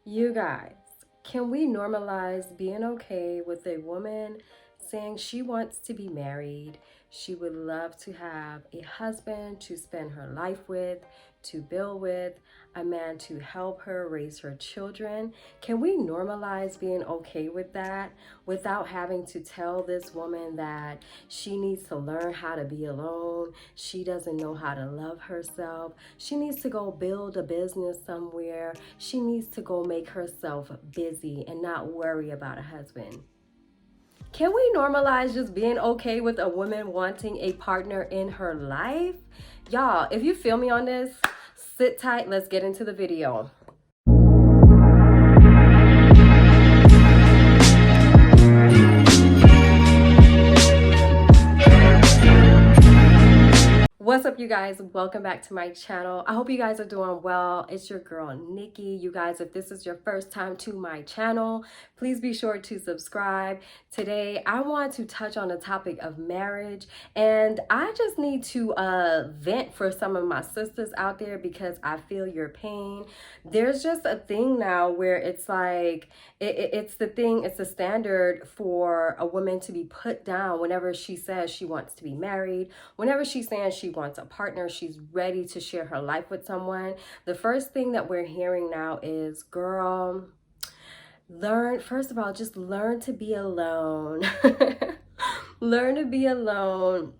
You guys, can we normalize being okay with a woman saying she wants to be married? She would love to have a husband to spend her life with, to build with, a man to help her raise her children. Can we normalize being okay with that without having to tell this woman that she needs to learn how to be alone? She doesn't know how to love herself. She needs to go build a business somewhere. She needs to go make herself busy and not worry about a husband. Can we normalize just being okay with a woman wanting a partner in her life? Y'all, if you feel me on this, sit tight. Let's get into the video. What's up, you guys? Welcome back to my channel. I hope you guys are doing well. It's your girl Nikki. You guys, if this is your first time to my channel, please be sure to subscribe. Today I want to touch on the topic of marriage, and I just need to vent for some of my sisters out there because I feel your pain. There's just a thing now where it's like it's the standard for a woman to be put down whenever she says she wants to be married, whenever she's saying she wants a partner, she's ready to share her life with someone. The first thing that we're hearing now is, girl, first of all, just learn to be alone. Learn to be alone.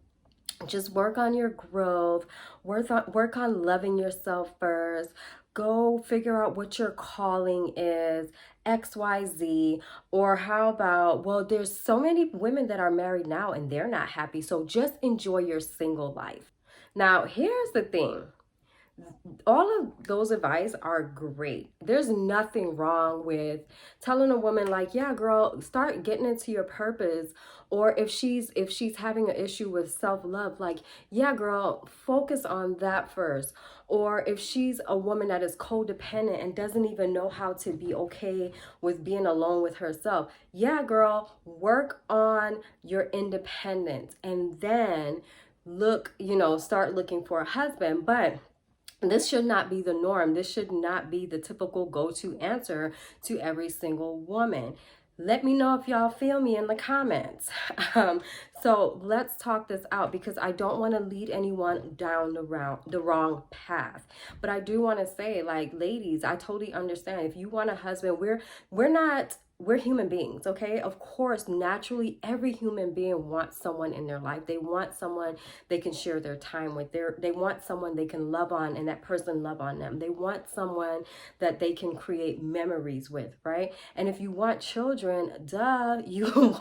Just work on your growth, work on loving yourself first. Go figure out what your calling is, XYZ. Or how about, well, there's so many women that are married now and they're not happy, so just enjoy your single life. Now, here's the thing. All of those advice are great. There's nothing wrong with telling a woman like, yeah, girl, start getting into your purpose. Or if she's having an issue with self-love, like, yeah, girl, focus on that first. Or if she's a woman that is codependent and doesn't even know how to be okay with being alone with herself, yeah, girl, work on your independence and then start looking for a husband. But this should not be the norm. This should not be the typical go-to answer to every single woman. Let me know if y'all feel me in the comments. So let's talk this out because I don't want to lead anyone down the wrong path. But I do want to say, like, ladies, I totally understand. If you want a husband, we're human beings, okay? Of course, naturally, every human being wants someone in their life. They want someone they can share their time with. They want someone they can love on and that person love on them. They want someone that they can create memories with, right? And if you want children, duh, you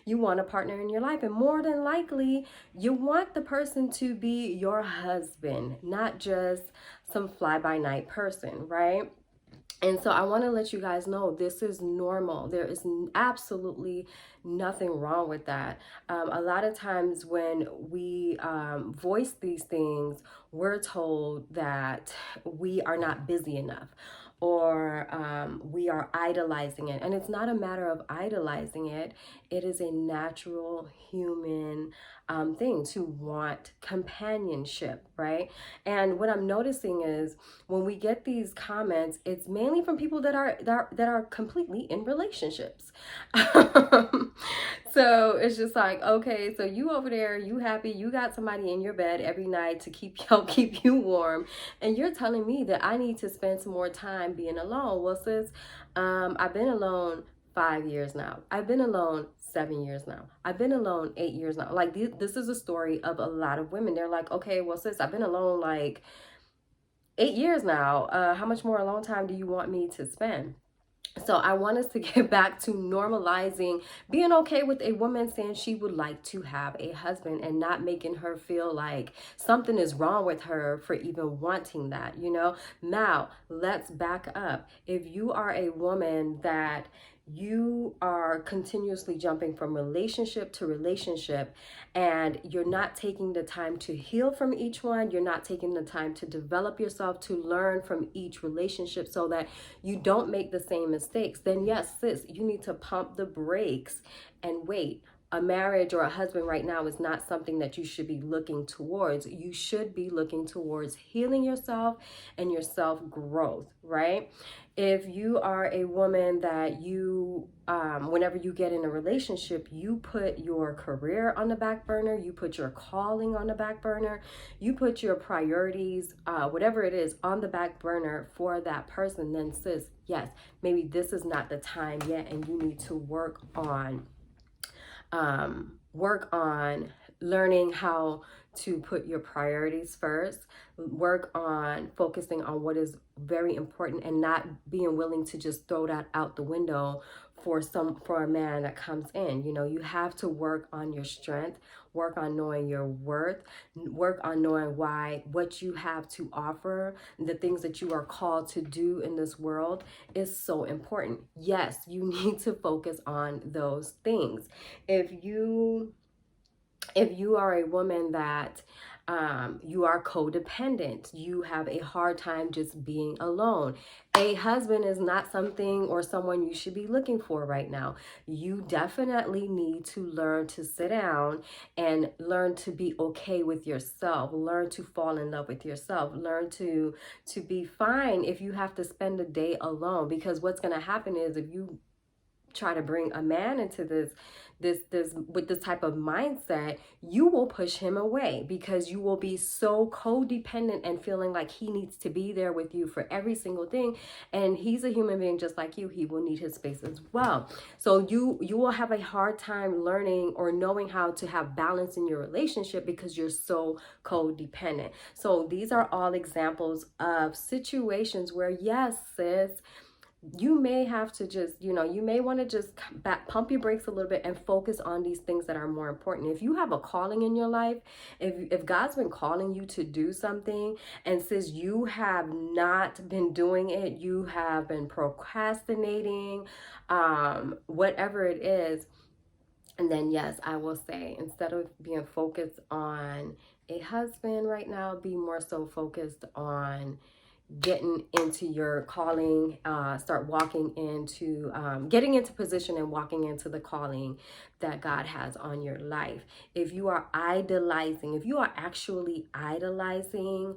want a partner in your life. And more than likely, you want the person to be your husband, not just some fly-by-night person, right? And so I want to let you guys know this is normal. There is absolutely nothing wrong with that. A lot of times when we voice these things, we're told that we are not busy enough, or we are idolizing it. And it's not a matter of idolizing it. It is a natural human thing to want companionship, right? And what I'm noticing is when we get these comments, it's mainly from people that are completely in relationships. So it's just like, okay, so you over there, you happy, you got somebody in your bed every night to keep you warm, and you're telling me that I need to spend some more time being alone. Well, sis, I've been alone 5 years now. I've been alone 7 years now. I've been alone 8 years now. Like, this is a story of a lot of women. They're like, okay, well, sis, I've been alone like 8 years now. How much more alone time do you want me to spend? So I want us to get back to normalizing being okay with a woman saying she would like to have a husband and not making her feel like something is wrong with her for even wanting that, you know? Now, let's back up. If you are a woman that you are continuously jumping from relationship to relationship and you're not taking the time to heal from each one, you're not taking the time to develop yourself, to learn from each relationship so that you don't make the same mistakes, then yes, sis, you need to pump the brakes and wait. A marriage or a husband right now is not something that you should be looking towards. You should be looking towards healing yourself and your self growth, right? If you are a woman that you, whenever you get in a relationship, you put your career on the back burner, you put your calling on the back burner, you put your priorities, whatever it is, on the back burner for that person, then sis, yes, maybe this is not the time yet, and you need to work on learning how to put your priorities first, work on focusing on what is very important and not being willing to just throw that out the window for a man that comes in. You know, you have to work on your strength, work on knowing your worth, work on knowing what you have to offer, the things that you are called to do in this world is so important. Yes, you need to focus on those things. If you are a woman that you are codependent, you have a hard time just being alone. A husband is not something or someone you should be looking for right now. You definitely need to learn to sit down and learn to be okay with yourself. Learn to fall in love with yourself. Learn to be fine if you have to spend a day alone, because what's going to happen is if you try to bring a man into this with this type of mindset, you will push him away because you will be so codependent and feeling like he needs to be there with you for every single thing. And he's a human being just like you. He will need his space as well. So you will have a hard time learning or knowing how to have balance in your relationship because you're so codependent. So these are all examples of situations where, yes, sis, you may have to just, you may want to just pump your brakes a little bit and focus on these things that are more important. If you have a calling in your life, if God's been calling you to do something and sis, you have not been doing it, you have been procrastinating, whatever it is, and then yes, I will say, instead of being focused on a husband right now, be more so focused on getting into your calling, start walking into, getting into position and walking into the calling that God has on your life. If you are actually idolizing,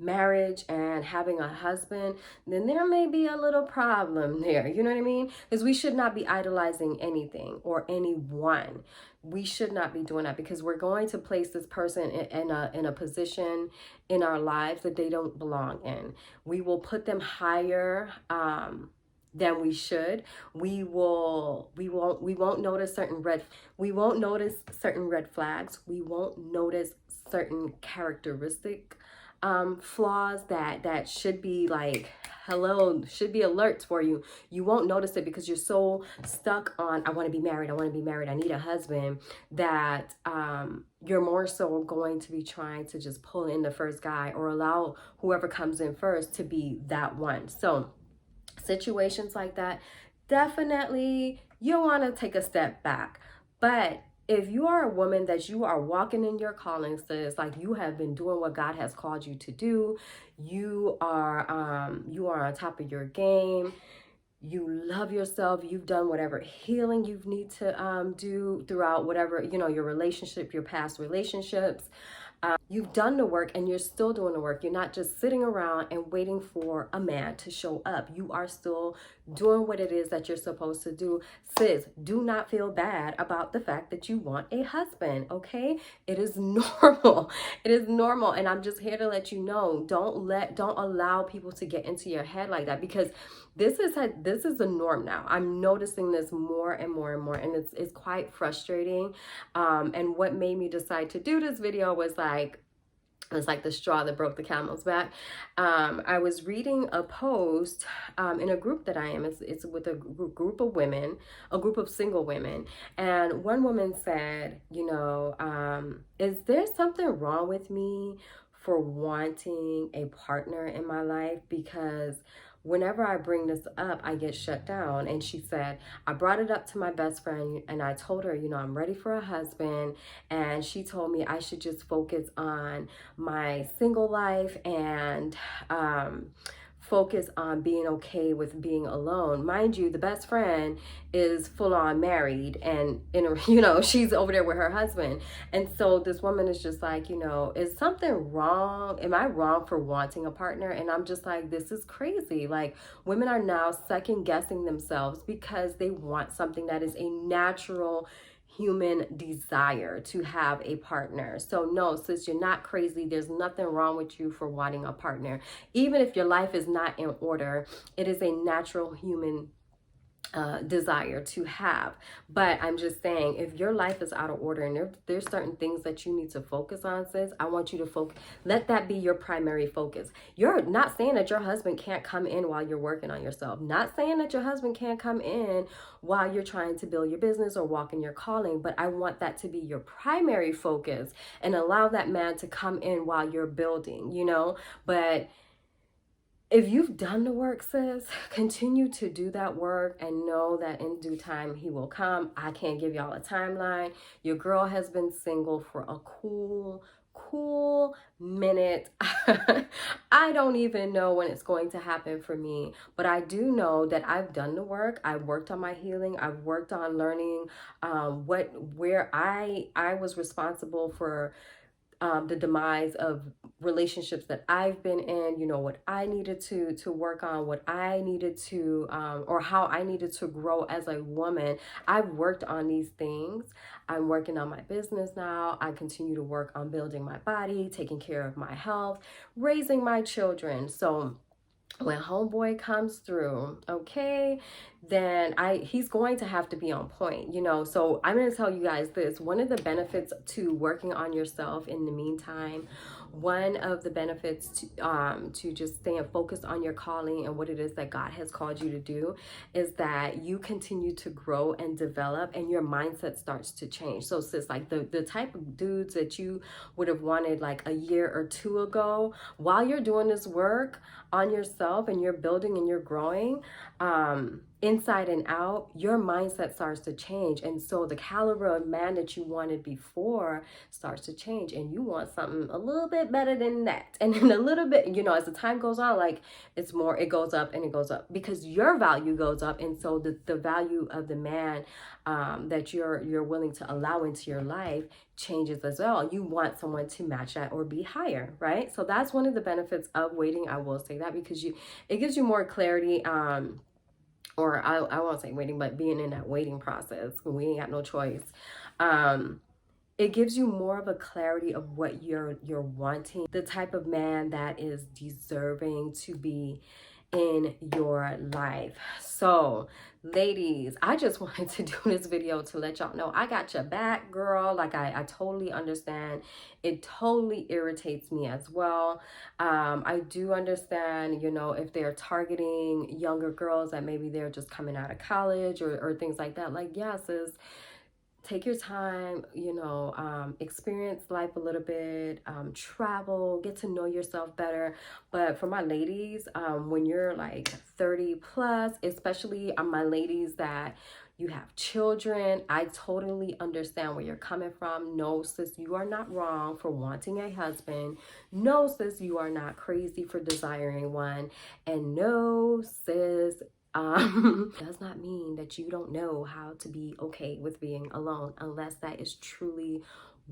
marriage and having a husband, then there may be a little problem there. You know what I mean? Because we should not be idolizing anything or anyone. We should not be doing that because we're going to place this person in a position in our lives that they don't belong in. We will put them higher than we should. We won't notice certain red flags. We won't notice certain characteristic flaws that should be like, hello, should be alerts for you. You won't notice it because you're so stuck on, I want to be married, I need a husband, that you're more so going to be trying to just pull in the first guy or allow whoever comes in first to be that one. So situations like that, definitely you want to take a step back. But if you are a woman that you are walking in your calling, sis, like you have been doing what God has called you to do, you are on top of your game, you love yourself, you've done whatever healing you need to do throughout whatever, your relationship, your past relationships. You've done the work and you're still doing the work. You're not just sitting around and waiting for a man to show up. You are still doing what it is that you're supposed to do. Sis, do not feel bad about the fact that you want a husband, okay? It is normal. It is normal. And I'm just here to let you know, don't allow people to get into your head like that, because this is the norm now. I'm noticing this more and more and more, and it's quite frustrating. And what made me decide to do this video was like the straw that broke the camel's back. I was reading a post in a group that I am. It's with a group of women, a group of single women. And one woman said, is there something wrong with me for wanting a partner in my life? Because whenever I bring this up, I get shut down. And she said, I brought it up to my best friend and I told her, I'm ready for a husband. And she told me I should just focus on my single life and focus on being okay with being alone. Mind you, the best friend is full on married and in a, you know, she's over there with her husband. And so this woman is just like, you know, is something wrong? Am I wrong for wanting a partner? And I'm just like, this is crazy. Like, women are now second guessing themselves because they want something that is a natural human desire to have a partner. So no, sis, you're not crazy. There's nothing wrong with you for wanting a partner. Even if your life is not in order, it is a natural human desire to have. But I'm just saying, if your life is out of order and there's certain things that you need to focus on, sis, I want you to focus. Let that be your primary focus. You're not saying that your husband can't come in while you're working on yourself. Not saying that your husband can't come in while you're trying to build your business or walk in your calling. But I want that to be your primary focus and allow that man to come in while you're building, you know. But if you've done the work, sis, continue to do that work and know that in due time he will come. I can't give y'all a timeline. Your girl has been single for a cool minute. I don't even know when it's going to happen for me, but I do know that I've done the work. I've worked on my healing. I've worked on learning where I was responsible for the demise of relationships that I've been in, you know, what I needed to work on, what I needed to, or how I needed to grow as a woman. I've worked on these things. I'm working on my business now. I continue to work on building my body, taking care of my health, raising my children. So when homeboy comes through, okay, then he's going to have to be on point, you know. So I'm going to tell you guys this. One of the benefits to working on yourself in the meantime, one of the benefits to just staying focused on your calling and what it is that God has called you to do is that you continue to grow and develop and your mindset starts to change. So sis, like the type of dudes that you would have wanted like a year or two ago, while you're doing this work on yourself and you're building and you're growing, inside and out, your mindset starts to change. And so the caliber of man that you wanted before starts to change and you want something a little bit better than that. And then a little bit, you know, as the time goes on, like it's more, it goes up and it goes up because your value goes up. And so the value of the man that you're willing to allow into your life changes as well. You want someone to match that or be higher, right? So that's one of the benefits of waiting. I will say that because it gives you more clarity, or I won't say waiting, but being in that waiting process, we ain't got no choice. It gives you more of a clarity of what you're wanting, the type of man that is deserving to be in your life. So ladies, I just wanted to do this video to let y'all know I got your back, girl. Like I totally understand. It totally irritates me as well. I do understand, you know, if they're targeting younger girls that maybe they're just coming out of college or things like that. Like, yeah, sis, take your time, you know, experience life a little bit, travel, get to know yourself better. But for my ladies, when you're like 30 plus, especially my ladies that you have children, I totally understand where you're coming from. No, sis, you are not wrong for wanting a husband. No, sis, you are not crazy for desiring one. And no, sis, does not mean that you don't know how to be okay with being alone unless that is truly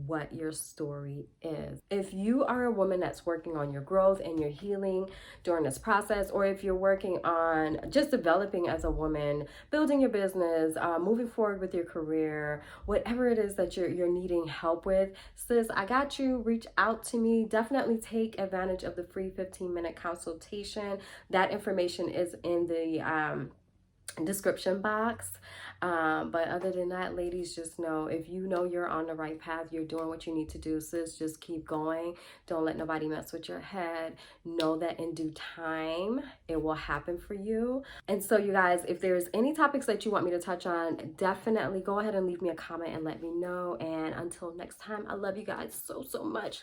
what your story is. If you are a woman that's working on your growth and your healing during this process, or if you're working on just developing as a woman, building your business, moving forward with your career, whatever it is that you're needing help with, sis, I got you. Reach out to me. Definitely take advantage of the free 15-minute consultation. That information is in the description box. But other than that, ladies, just know if you know you're on the right path, you're doing what you need to do, sis, just keep going. Don't let nobody mess with your head. Know that in due time it will happen for you. And so you guys, if there's any topics that you want me to touch on, definitely go ahead and leave me a comment and let me know. And until next time, I love you guys so much.